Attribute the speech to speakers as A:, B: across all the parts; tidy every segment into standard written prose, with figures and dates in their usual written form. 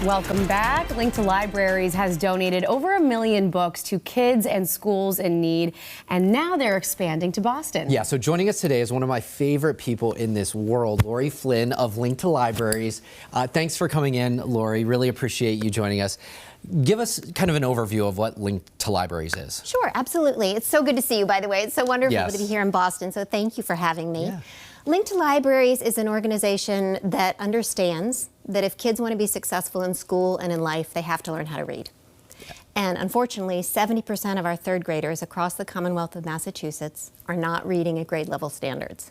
A: Welcome back. Link to Libraries has donated over 1 million books to kids and schools in need, and now they're expanding to Boston.
B: Yeah, so joining us today is one of my favorite people in this world, Laurie Flynn of Link to Libraries. Thanks for coming in, Laurie. Really appreciate you joining us. Give us kind of an overview of what Link to Libraries is.
C: Sure, absolutely. It's so good to see you, by the way. It's so wonderful to be here in Boston, so thank you for having me.
B: Yeah.
C: Link to Libraries is an organization that understands that if kids want to be successful in school and in life, they have to learn how to read. And unfortunately, 70% of our third graders across the Commonwealth of Massachusetts are not reading at grade level standards.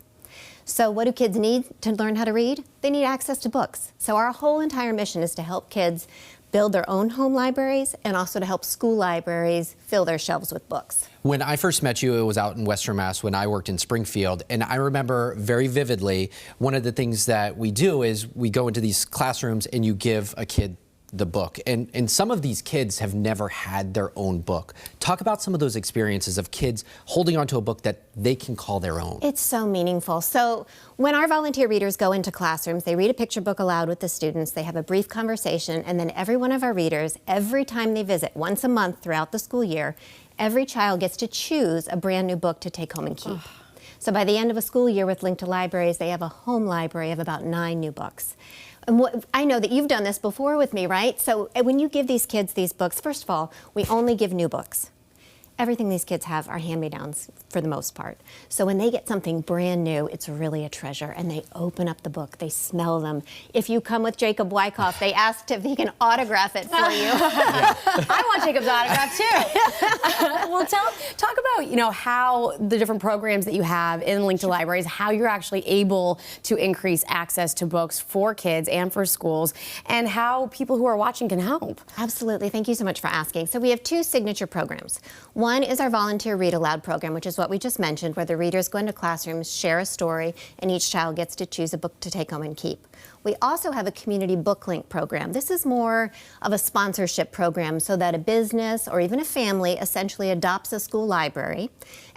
C: So what do kids need to learn how to read? They need access to books. So our whole entire mission is to help kids build their own home libraries and also to help school libraries fill their shelves with books.
B: When I first met you, it was out in Western Mass when I worked in Springfield, and I remember very vividly one of the things that we do is we go into these classrooms and you give a kid the book. And some of these kids have never had their own book. Talk about some of those experiences of kids holding onto a book that they can call their own.
C: It's so meaningful. So when our volunteer readers go into classrooms, they read a picture book aloud with the students, they have a brief conversation, and then every one of our readers, every time they visit, once a month throughout the school year, every child gets to choose a brand new book to take home and keep. So by the end of a school year with Link to Libraries, they have a home library of about 9 new books. And I know that you've done this before with me, right? So when you give these kids these books, first of all, we only give new books. Everything these kids have are hand-me-downs for the most part. So when they get something brand new, it's really a treasure. And they open up the book, they smell them. If you come with Jacob Wyckoff, they asked if he can autograph it for you.
A: I want Jacob's autograph too. Well, talk about how the different programs that you have in Link to Libraries, how you're actually able to increase access to books for kids and for schools, and how people who are watching can help.
C: Absolutely. Thank you so much for asking. So we have 2 signature programs. One is our volunteer read aloud program, which is what we just mentioned, where the readers go into classrooms, share a story, and each child gets to choose a book to take home and keep. We also have a community book link program. This is more of a sponsorship program so that a business or even a family essentially adopts a school library.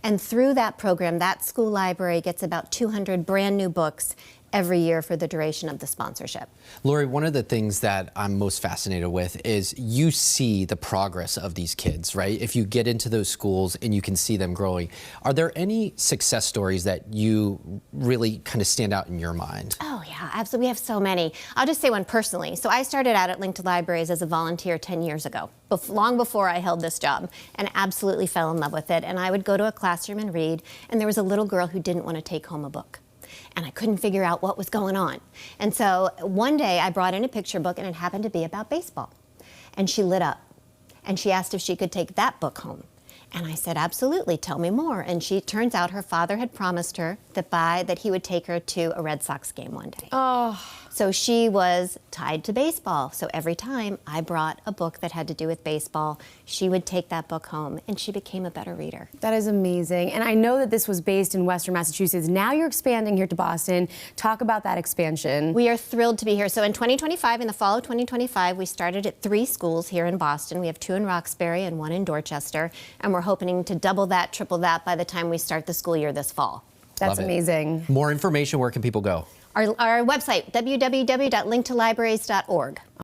C: And through that program, that school library gets about 200 brand new books every year for the duration of the sponsorship.
B: Laurie, one of the things that I'm most fascinated with is you see the progress of these kids, right? If you get into those schools and you can see them growing, are there any success stories that you really kind of stand out in your mind?
C: Oh yeah, absolutely. We have so many. I'll just say one personally. So I started out at Link to Libraries as a volunteer 10 years ago, long before I held this job, and absolutely fell in love with it. And I would go to a classroom and read, and there was a little girl who didn't want to take home a book. And I couldn't figure out what was going on. And so one day I brought in a picture book, and it happened to be about baseball. And she lit up, and she asked if she could take that book home. And I said, absolutely, tell me more. And turns out her father had promised her that he would take her to a Red Sox game one day.
A: Oh.
C: So she was tied to baseball. So every time I brought a book that had to do with baseball, she would take that book home, and she became a better reader.
A: That is amazing. And I know that this was based in Western Massachusetts. Now you're expanding here to Boston. Talk about that expansion.
C: We are thrilled to be here. So in 2025, in the fall of 2025, we started at 3 schools here in Boston. We have 2 in Roxbury and 1 in Dorchester. And we're hoping to double that, triple that by the time we start the school year this fall.
A: That's amazing.
B: More information, where can people go?
C: Our website, www.linktolibraries.org.